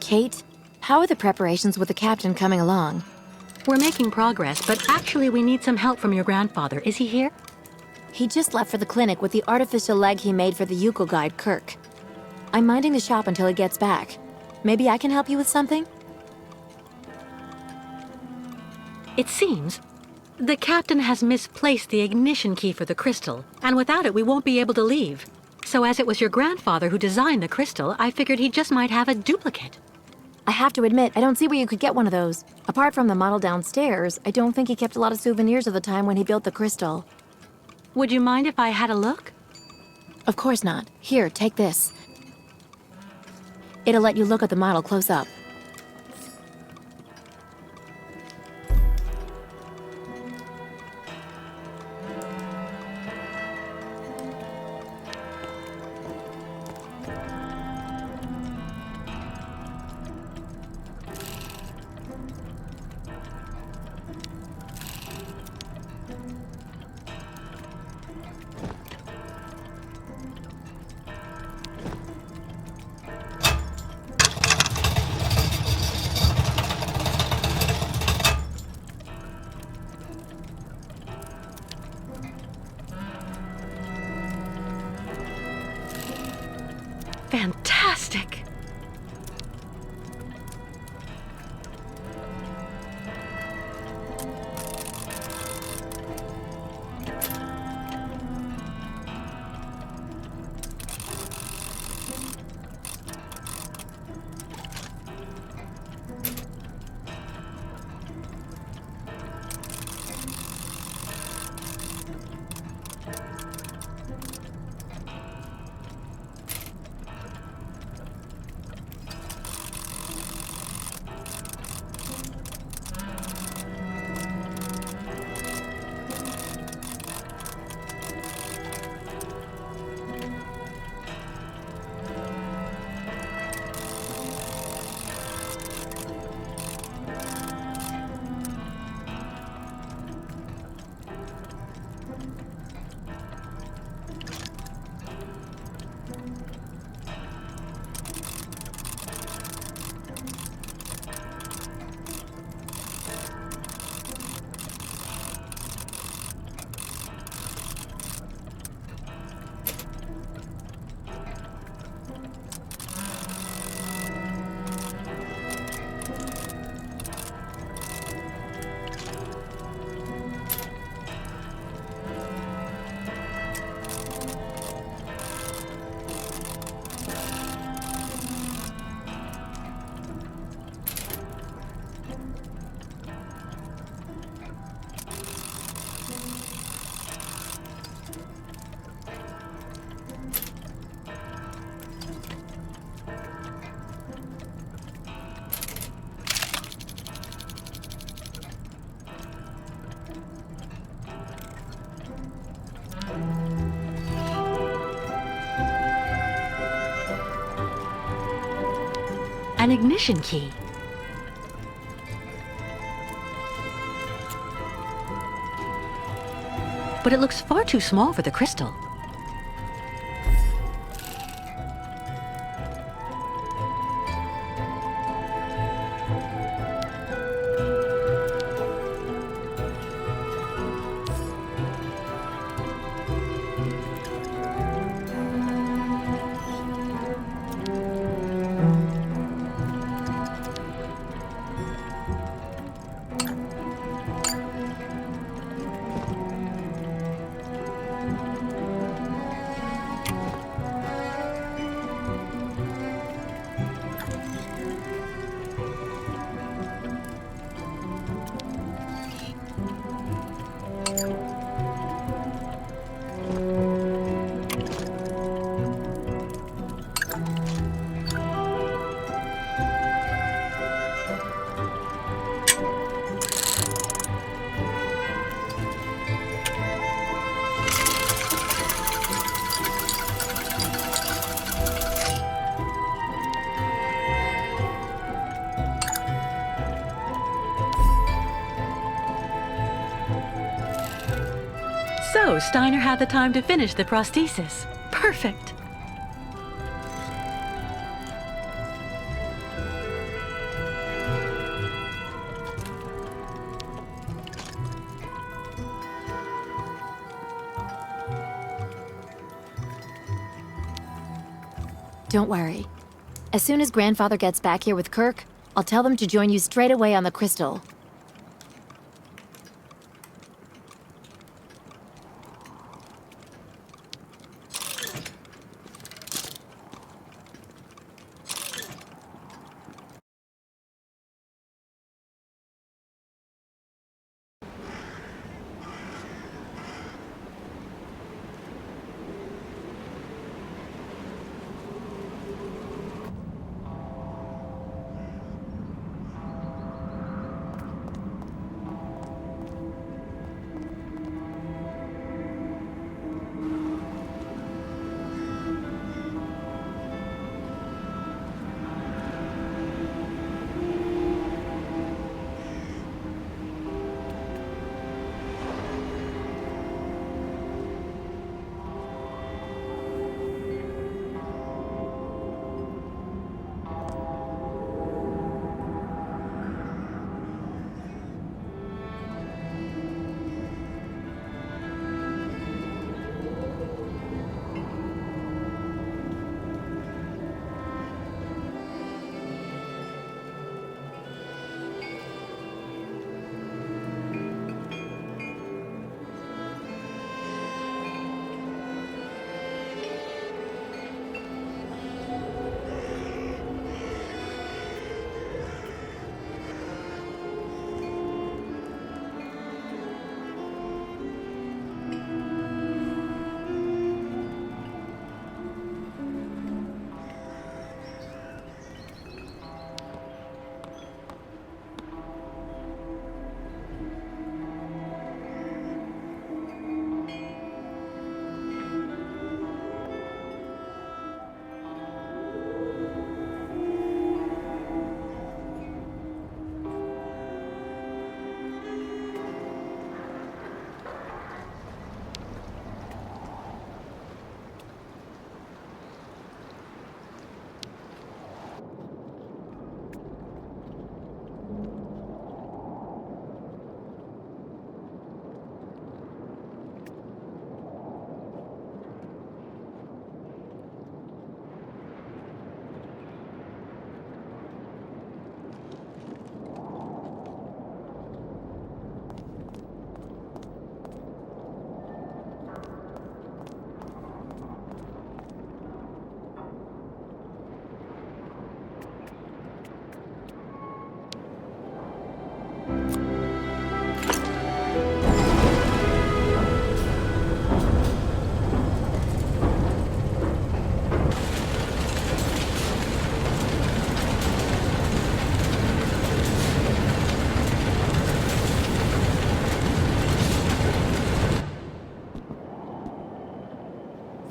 Kate, how are the preparations with the captain coming along? We're making progress, but actually we need some help from your grandfather. Is he here? He just left for the clinic with the artificial leg he made for the Yukon guide, Kirk. I'm minding the shop until he gets back. Maybe I can help you with something? It seems the captain has misplaced the ignition key for the crystal, and without it we won't be able to leave. So as it was your grandfather who designed the crystal, I figured he just might have a duplicate. I have to admit, I don't see where you could get one of those. Apart from the model downstairs, I don't think he kept a lot of souvenirs of the time when he built the crystal. Would you mind if I had a look? Of course not. Here, take this. It'll let you look at the model close up. Fantastic! An ignition key. But it looks far too small for the crystal. So, Steiner had the time to finish the prosthesis. Perfect! Don't worry. As soon as Grandfather gets back here with Kirk, I'll tell them to join you straight away on the crystal.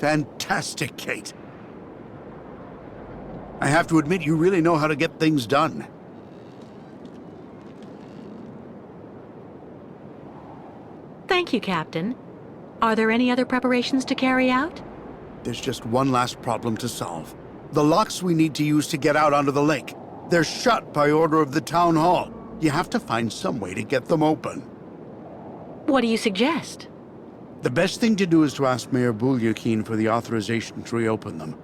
Fantastic, Kate. I have to admit, you really know how to get things done. Thank you, Captain. Are there any other preparations to carry out? There's just one last problem to solve. The locks we need to use to get out onto the lake. They're shut by order of the town hall. You have to find some way to get them open. What do you suggest? The best thing to do is to ask Mayor Bulyakin for the authorization to reopen them.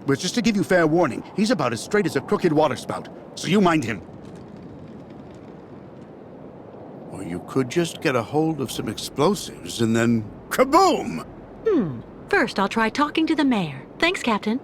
But just to give you fair warning, he's about as straight as a crooked waterspout, so you mind him. Or you could just get a hold of some explosives and then kaboom! First, I'll try talking to the mayor. Thanks, Captain.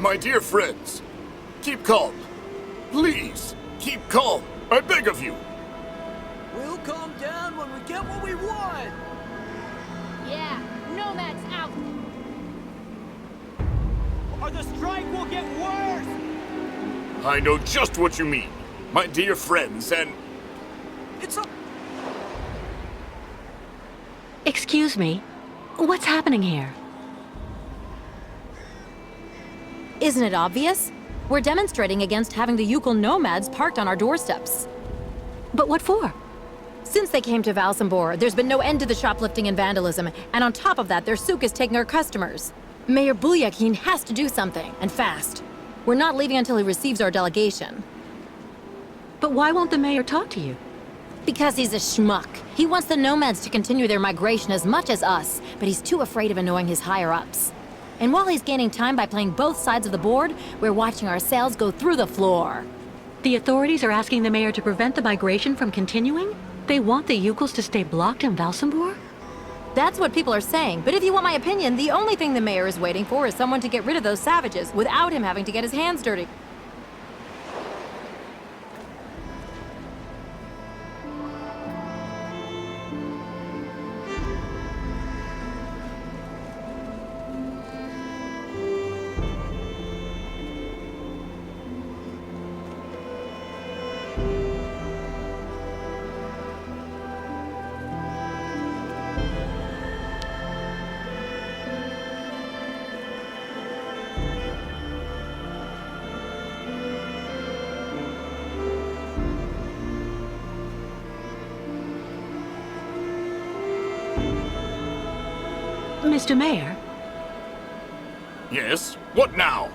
My dear friends, keep calm. Please, keep calm. I beg of you. We'll calm down when we get what we want! Yeah, Nomad's out! Or the strike will get worse! I know just what you mean, my dear friends, and... It's a... Excuse me. What's happening here? Isn't it obvious? We're demonstrating against having the Yukon nomads parked on our doorsteps. But what for? Since they came to Valsembor, there's been no end to the shoplifting and vandalism, and on top of that, their souk is taking our customers. Mayor Bulyakin has to do something, and fast. We're not leaving until he receives our delegation. But why won't the mayor talk to you? Because he's a schmuck. He wants the nomads to continue their migration as much as us, but he's too afraid of annoying his higher-ups. And while he's gaining time by playing both sides of the board, we're watching our sales go through the floor. The authorities are asking the mayor to prevent the migration from continuing? They want the Yukels to stay blocked in Valsembor? That's what people are saying, but if you want my opinion, the only thing the mayor is waiting for is someone to get rid of those savages without him having to get his hands dirty. Mr. Mayor? Yes? What now?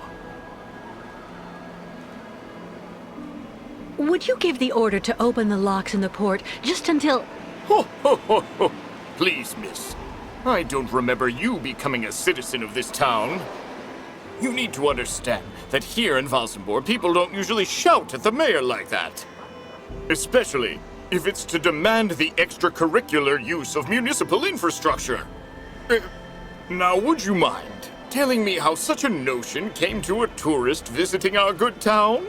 Would you give the order to open the locks in the port just until... Ho, ho, ho, ho. Please, miss. I don't remember you becoming a citizen of this town. You need to understand that here in Valsembor, people don't usually shout at the mayor like that. Especially if it's to demand the extracurricular use of municipal infrastructure. Now, would you mind telling me how such a notion came to a tourist visiting our good town?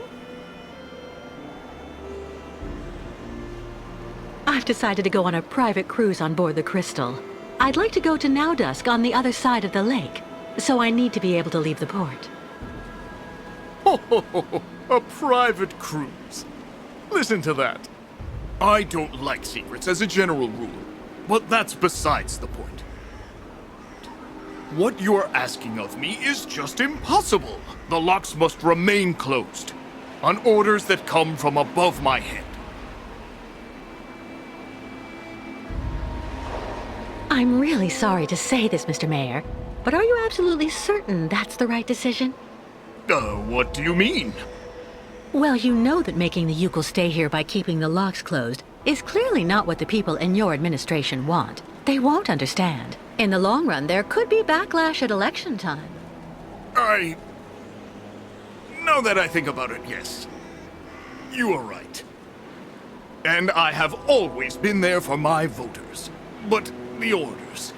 I've decided to go on a private cruise on board the Crystal. I'd like to go to Naudusk on the other side of the lake, so I need to be able to leave the port. Ho, ho, ho, ho. A private cruise. Listen to that. I don't like secrets as a general rule, but that's besides the point. What you're asking of me is just impossible. The locks must remain closed, on orders that come from above my head. I'm really sorry to say this, Mr. Mayor, but are you absolutely certain that's the right decision? What do you mean? Well, you know that making the Yukels stay here by keeping the locks closed is clearly not what the people in your administration want. They won't understand. In the long run, there could be backlash at election time. Now that I think about it, yes. You are right. And I have always been there for my voters. But the orders.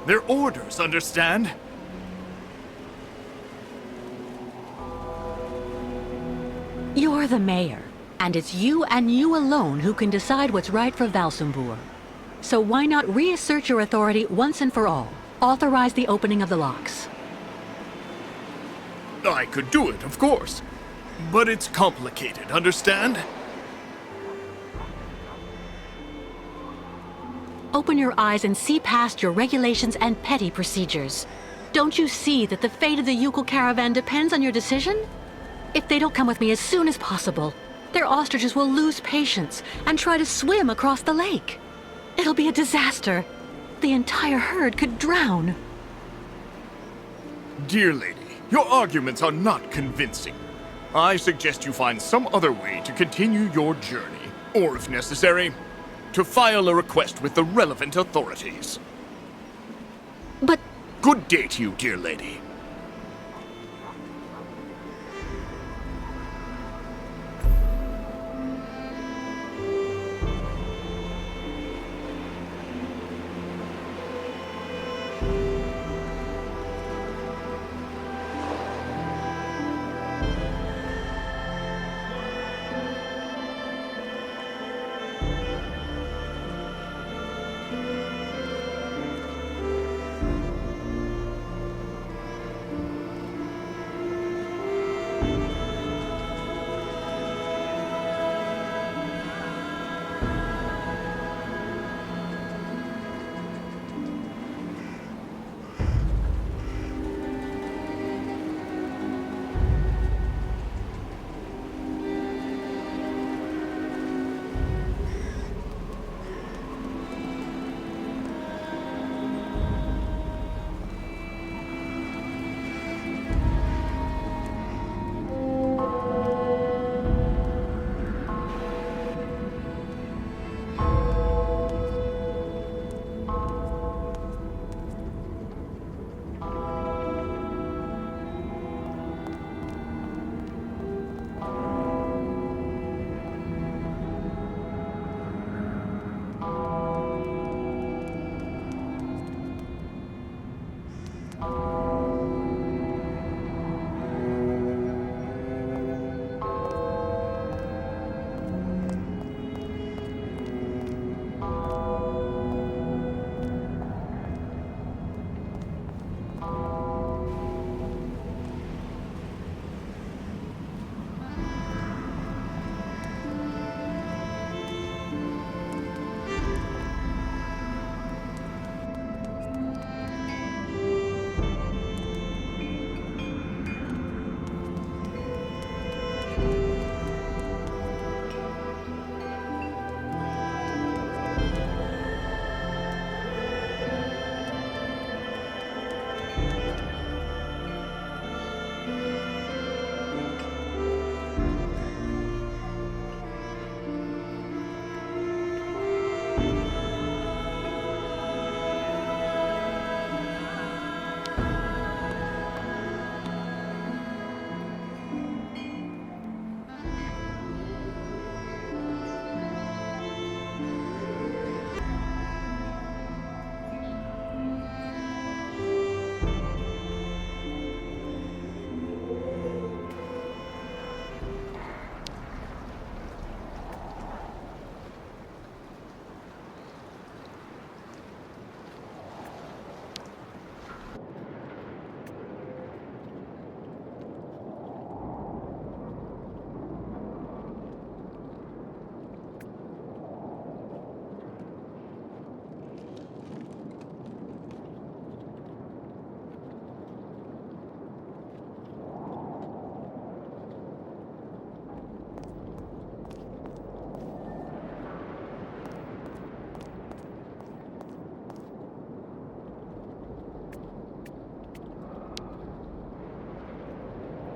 They're orders, understand? You're the mayor, and it's you and you alone who can decide what's right for Valsembor. So why not reassert your authority once and for all? Authorize the opening of the locks. I could do it, of course. But it's complicated, understand? Open your eyes and see past your regulations and petty procedures. Don't you see that the fate of the Yukon caravan depends on your decision? If they don't come with me as soon as possible, their ostriches will lose patience and try to swim across the lake. It'll be a disaster. The entire herd could drown. Dear lady, your arguments are not convincing. I suggest you find some other way to continue your journey, or if necessary, to file a request with the relevant authorities. But Good day to you, dear lady.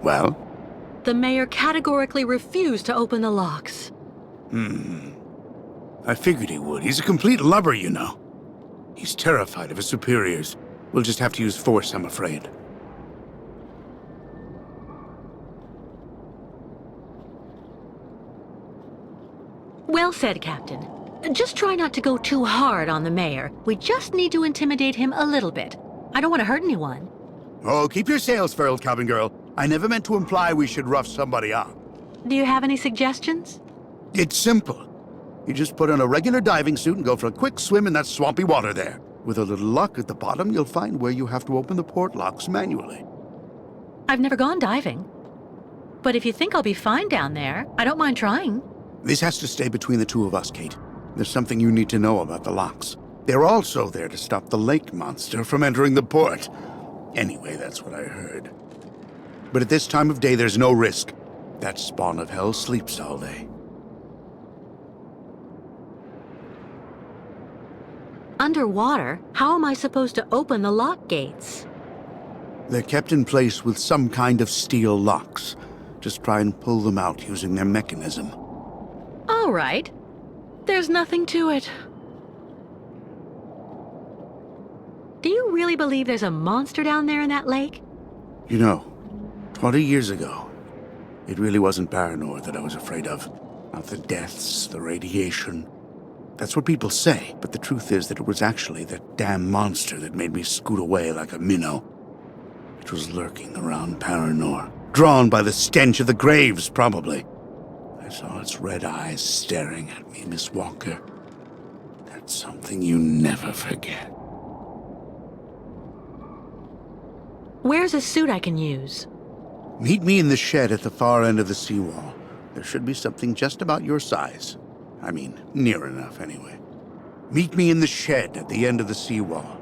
Well? the mayor categorically refused to open the locks. I figured he would. He's a complete lubber, you know. He's terrified of his superiors. We'll just have to use force, I'm afraid. Well said, Captain. Just try not to go too hard on the mayor. We just need to intimidate him a little bit. I don't want to hurt anyone. Oh, keep your sails furled, cabin girl. I never meant to imply we should rough somebody up. Do you have any suggestions? It's simple. You just put on a regular diving suit and go for a quick swim in that swampy water there. With a little luck at the bottom, you'll find where you have to open the port locks manually. I've never gone diving. But if you think I'll be fine down there, I don't mind trying. This has to stay between the two of us, Kate. There's something you need to know about the locks. They're also there to stop the lake monster from entering the port. Anyway, that's what I heard. But at this time of day, there's no risk. That spawn of hell sleeps all day. Underwater? How am I supposed to open the lock gates? They're kept in place with some kind of steel locks. Just try and pull them out using their mechanism. All right. There's nothing to it. Do you really believe there's a monster down there in that lake? You know, 20 years ago, it really wasn't Paranor that I was afraid of. Not the deaths, the radiation. That's what people say, but the truth is that it was actually that damn monster that made me scoot away like a minnow. It was lurking around Paranor, drawn by the stench of the graves, probably. I saw its red eyes staring at me, Miss Walker. That's something you never forget. Where's a suit I can use? Meet me in the shed at the far end of the seawall. There should be something just about your size. I mean, near enough, anyway. Meet me in the shed at the end of the seawall.